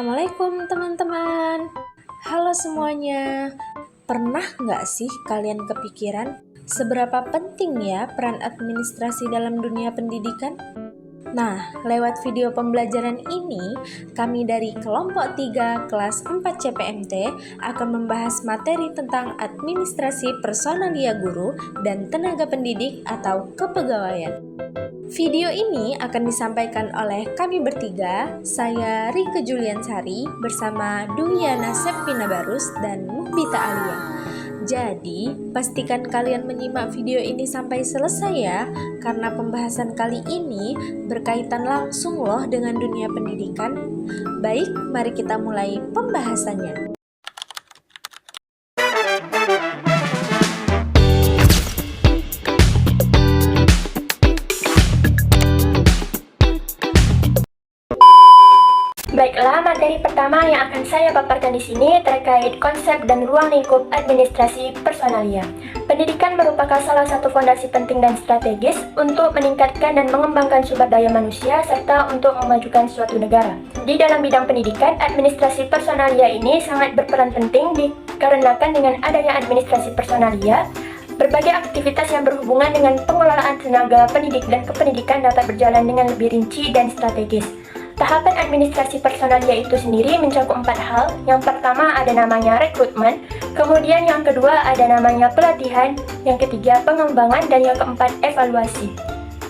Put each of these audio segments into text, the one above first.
Assalamualaikum teman-teman. Halo semuanya. Pernah nggak sih kalian kepikiran seberapa penting ya peran administrasi dalam dunia pendidikan? Nah, lewat video pembelajaran ini, kami dari kelompok 3 kelas 4 CPMT akan membahas materi tentang administrasi personalia guru dan tenaga pendidik atau kepegawaian. Video ini akan disampaikan oleh kami bertiga, saya Rike Juliansari bersama Duyana Septina Barus dan Muhbita Alia. Jadi, pastikan kalian menyimak video ini sampai selesai ya, karena pembahasan kali ini berkaitan langsung loh dengan dunia pendidikan. Baik, mari kita mulai pembahasannya. Baiklah, materi pertama yang akan saya paparkan di sini terkait konsep dan ruang lingkup administrasi personalia. Pendidikan merupakan salah satu fondasi penting dan strategis untuk meningkatkan dan mengembangkan sumber daya manusia serta untuk memajukan suatu negara. Di dalam bidang pendidikan, administrasi personalia ini sangat berperan penting dikarenakan dengan adanya administrasi personalia, berbagai aktivitas yang berhubungan dengan pengelolaan tenaga pendidik dan kependidikan dapat berjalan dengan lebih rinci dan strategis. Tahapan administrasi personalia itu sendiri mencakup 4 hal. Yang pertama ada namanya rekrutmen, kemudian yang kedua ada namanya pelatihan, yang ketiga pengembangan, dan yang keempat evaluasi.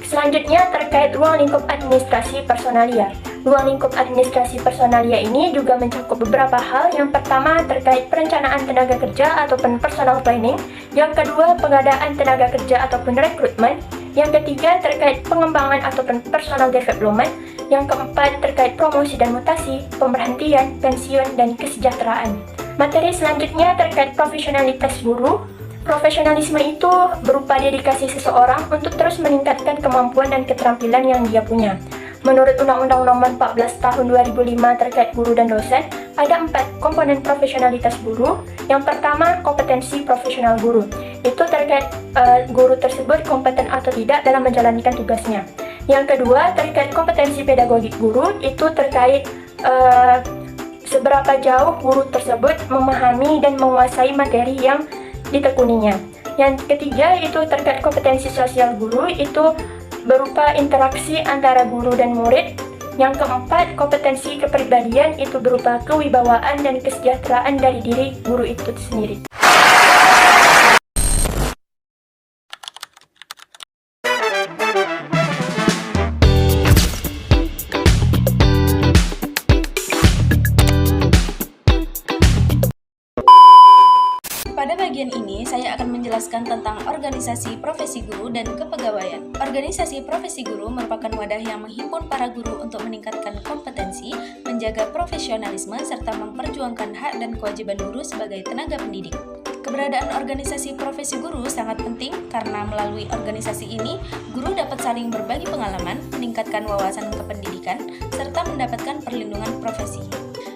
Selanjutnya terkait ruang lingkup administrasi personalia. Ruang lingkup administrasi personalia ini juga mencakup beberapa hal. Yang pertama terkait perencanaan tenaga kerja ataupun personal planning, yang kedua pengadaan tenaga kerja ataupun rekrutmen, yang ketiga terkait pengembangan ataupun personal development, yang keempat terkait promosi dan mutasi, pemberhentian, pensiun, dan kesejahteraan. Materi selanjutnya terkait profesionalitas guru. Profesionalisme itu berupa dedikasi seseorang untuk terus meningkatkan kemampuan dan keterampilan yang dia punya. Menurut Undang-Undang Nomor 14 Tahun 2005 terkait guru dan dosen, ada 4 komponen profesionalitas guru. Yang pertama, kompetensi profesional guru. Itu terkait guru tersebut kompeten atau tidak dalam menjalankan tugasnya. Yang kedua, terkait kompetensi pedagogik guru, itu terkait seberapa jauh guru tersebut memahami dan menguasai materi yang ditekuninya. Yang ketiga, itu terkait kompetensi sosial guru, itu berupa interaksi antara guru dan murid. Yang keempat, kompetensi kepribadian, itu berupa kewibawaan dan kesejahteraan dari diri guru itu sendiri. Pada bagian ini, saya akan menjelaskan tentang organisasi profesi guru dan kepegawaian. Organisasi profesi guru merupakan wadah yang menghimpun para guru untuk meningkatkan kompetensi, menjaga profesionalisme, serta memperjuangkan hak dan kewajiban guru sebagai tenaga pendidik. Keberadaan organisasi profesi guru sangat penting karena melalui organisasi ini, guru dapat saling berbagi pengalaman, meningkatkan wawasan kependidikan, serta mendapatkan perlindungan profesi.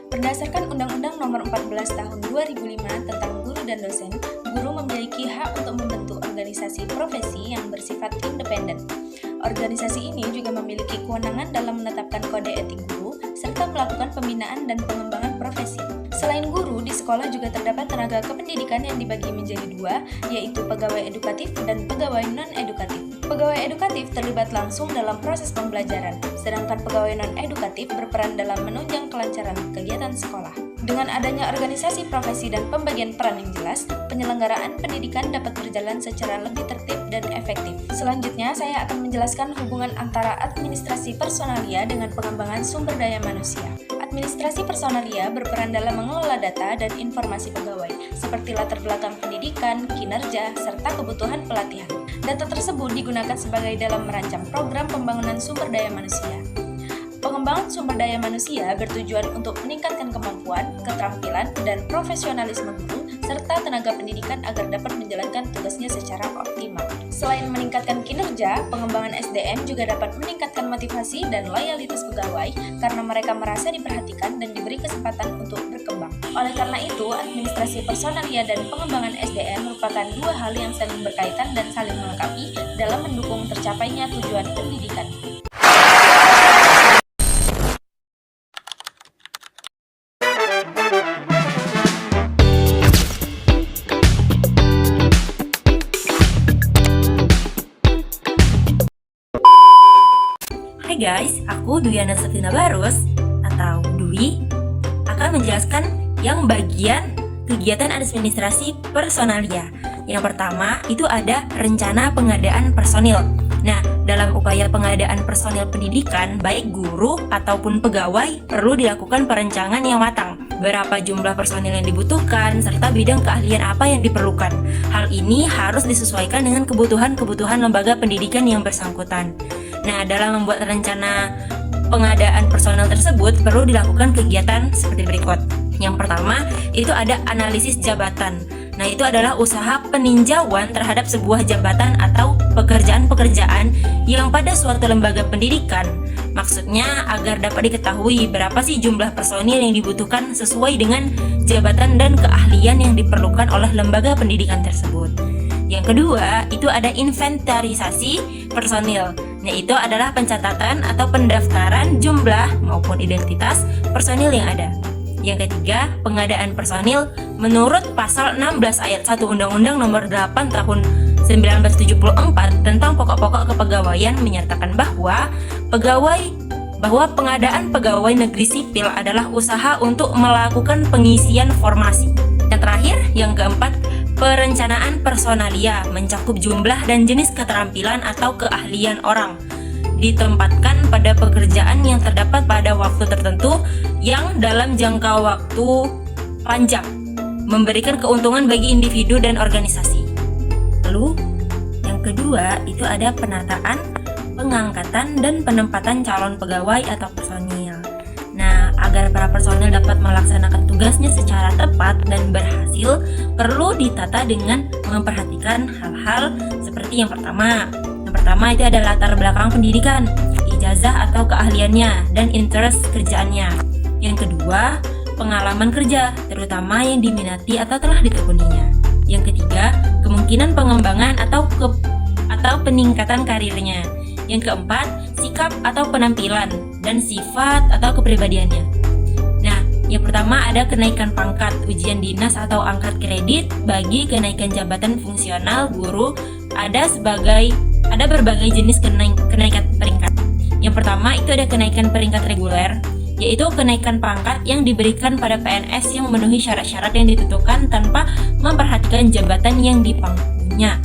Berdasarkan Undang-Undang Nomor 14 Tahun 2005 tentang guru dan dosen, guru memiliki hak untuk membentuk organisasi profesi yang bersifat independen. Organisasi ini juga memiliki kewenangan dalam menetapkan kode etik guru, serta melakukan pembinaan dan pengembangan profesi. Selain guru, di sekolah juga terdapat tenaga kependidikan yang dibagi menjadi 2, yaitu pegawai edukatif dan pegawai non-edukatif. Pegawai edukatif terlibat langsung dalam proses pembelajaran, sedangkan pegawai non-edukatif berperan dalam menunjang kelancaran kegiatan sekolah. Dengan adanya organisasi profesi dan pembagian peran yang jelas, penyelenggaraan pendidikan dapat berjalan secara lebih tertib dan efektif. Selanjutnya, saya akan menjelaskan hubungan antara administrasi personalia dengan pengembangan sumber daya manusia. Administrasi personalia berperan dalam mengelola data dan informasi pegawai, seperti latar belakang pendidikan, kinerja, serta kebutuhan pelatihan. Data tersebut digunakan sebagai dalam merancang program pembangunan sumber daya manusia. Pengembangan sumber daya manusia bertujuan untuk meningkatkan kemampuan, keterampilan, dan profesionalisme guru, serta tenaga pendidikan agar dapat menjalankan tugasnya secara optimal. Selain meningkatkan kinerja, pengembangan SDM juga dapat meningkatkan motivasi dan loyalitas pegawai karena mereka merasa diperhatikan dan diberi kesempatan untuk berkembang. Oleh karena itu, administrasi personalia dan pengembangan SDM merupakan 2 hal yang saling berkaitan dan saling melengkapi dalam mendukung tercapainya tujuan pendidikan. Hai guys, aku Duyana Septina Barus atau Dwi akan menjelaskan yang bagian kegiatan administrasi personalia. Yang pertama itu ada rencana pengadaan personil. Nah, dalam upaya pengadaan personil pendidikan, baik guru ataupun pegawai perlu dilakukan perencanaan yang matang. Berapa jumlah personil yang dibutuhkan, serta bidang keahlian apa yang diperlukan. Hal ini harus disesuaikan dengan kebutuhan-kebutuhan lembaga pendidikan yang bersangkutan. Nah, dalam membuat rencana pengadaan personel tersebut perlu dilakukan kegiatan seperti berikut. Yang pertama, itu ada analisis jabatan. Nah, itu adalah usaha peninjauan terhadap sebuah jabatan atau pekerjaan-pekerjaan yang pada suatu lembaga pendidikan. Maksudnya agar dapat diketahui berapa sih jumlah personil yang dibutuhkan sesuai dengan jabatan dan keahlian yang diperlukan oleh lembaga pendidikan tersebut. Yang kedua, itu ada inventarisasi personil. Nah, itu adalah pencatatan atau pendaftaran jumlah maupun identitas personil yang ada. Yang ketiga, pengadaan personil menurut pasal 16 ayat 1 Undang-Undang Nomor 8 Tahun 1974 tentang pokok-pokok kepegawaian menyatakan bahwa pengadaan pegawai negeri sipil adalah usaha untuk melakukan pengisian formasi. Yang terakhir, yang keempat, perencanaan personalia mencakup jumlah dan jenis keterampilan atau keahlian orang ditempatkan pada pekerjaan yang terdapat pada waktu tertentu yang dalam jangka waktu panjang, memberikan keuntungan bagi individu dan organisasi. Lalu, yang kedua itu ada penataan, pengangkatan, dan penempatan calon pegawai atau personil. Nah, agar para personil dapat melaksanakan tugasnya secara tepat dan berhasil, perlu ditata dengan memperhatikan hal-hal seperti yang pertama. Yang pertama itu ada latar belakang pendidikan, ijazah atau keahliannya, dan interest kerjaannya. Yang kedua, pengalaman kerja, terutama yang diminati atau telah ditekuninya. Yang ketiga, kemungkinan pengembangan atau peningkatan karirnya. Yang keempat, sikap atau penampilan, dan sifat atau kepribadiannya. Nah, yang pertama ada kenaikan pangkat, ujian dinas atau angkat kredit bagi kenaikan jabatan fungsional guru, ada berbagai jenis kenaikan peringkat. Yang pertama itu ada kenaikan peringkat reguler, yaitu kenaikan pangkat yang diberikan pada PNS yang memenuhi syarat-syarat yang ditentukan tanpa memperhatikan jabatan yang dipangkunya.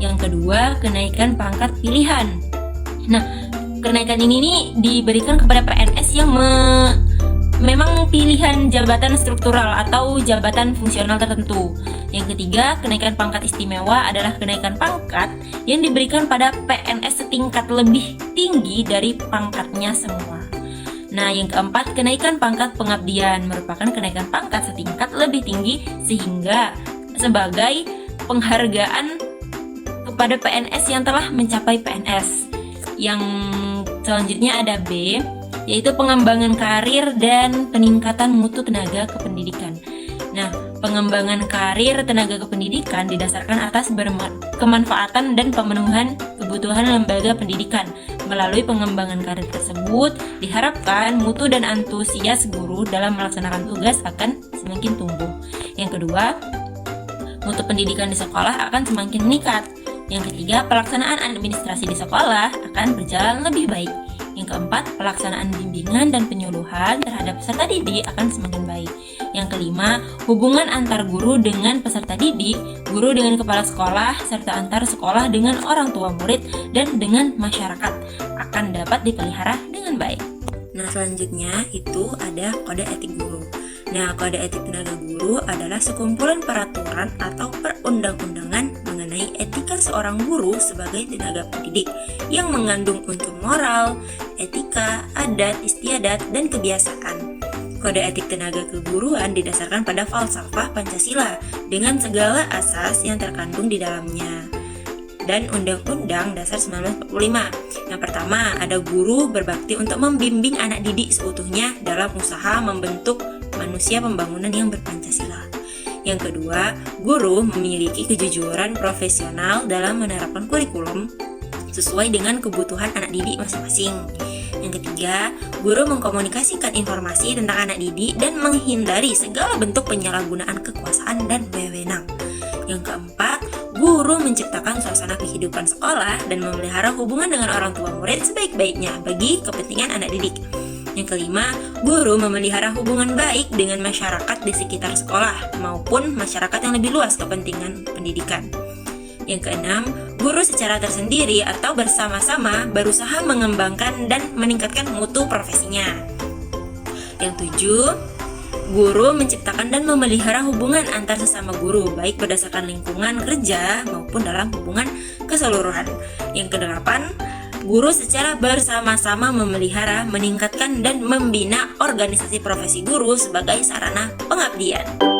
Yang kedua, kenaikan pangkat pilihan. Nah, kenaikan ini diberikan kepada PNS yang memang pilihan jabatan struktural atau jabatan fungsional tertentu. Yang ketiga, kenaikan pangkat istimewa adalah kenaikan pangkat yang diberikan pada PNS setingkat lebih tinggi dari pangkatnya semua. Nah, yang keempat, kenaikan pangkat pengabdian merupakan kenaikan pangkat setingkat lebih tinggi sehingga sebagai penghargaan kepada PNS yang telah mencapai PNS. Yang selanjutnya ada B, yaitu pengembangan karir dan peningkatan mutu tenaga kependidikan. Nah, pengembangan karir tenaga kependidikan didasarkan atas kemanfaatan dan pemenuhan kebutuhan lembaga pendidikan. Melalui pengembangan karir tersebut, diharapkan mutu dan antusias guru dalam melaksanakan tugas akan semakin tumbuh. Yang kedua, mutu pendidikan di sekolah akan semakin meningkat. Yang ketiga, pelaksanaan administrasi di sekolah akan berjalan lebih baik. Yang keempat, pelaksanaan bimbingan dan penyuluhan terhadap peserta didik akan semakin baik. Yang kelima, hubungan antar guru dengan peserta didik, guru dengan kepala sekolah, serta antar sekolah dengan orang tua murid dan dengan masyarakat akan dapat dipelihara dengan baik. Nah, selanjutnya itu ada kode etik guru. Nah, kode etik tenaga guru adalah sekumpulan peraturan atau perundang-undangan mengenai etika seorang guru sebagai tenaga pendidik yang mengandung unsur moral, etika, adat, istiadat, dan kebiasaan. Kode etik tenaga keguruan didasarkan pada falsafah Pancasila dengan segala asas yang terkandung di dalamnya dan Undang-Undang Dasar 1945. Yang pertama, ada guru berbakti untuk membimbing anak didik seutuhnya dalam usaha membentuk manusia pembangunan yang berpancasila. Yang kedua, guru memiliki kejujuran profesional dalam menerapkan kurikulum sesuai dengan kebutuhan anak didik masing-masing. Yang ketiga, guru mengkomunikasikan informasi tentang anak didik dan menghindari segala bentuk penyalahgunaan kekuasaan dan wewenang. Yang keempat, guru menciptakan suasana kehidupan sekolah dan memelihara hubungan dengan orang tua murid sebaik-baiknya bagi kepentingan anak didik. Yang kelima, guru memelihara hubungan baik dengan masyarakat di sekitar sekolah maupun masyarakat yang lebih luas kepentingan pendidikan. Yang keenam, guru secara tersendiri atau bersama-sama berusaha mengembangkan dan meningkatkan mutu profesinya. Yang tujuh, guru menciptakan dan memelihara hubungan antar sesama guru, baik berdasarkan lingkungan kerja maupun dalam hubungan keseluruhan. Yang kedelapan, guru secara bersama-sama memelihara, meningkatkan, dan membina organisasi profesi guru sebagai sarana pengabdian.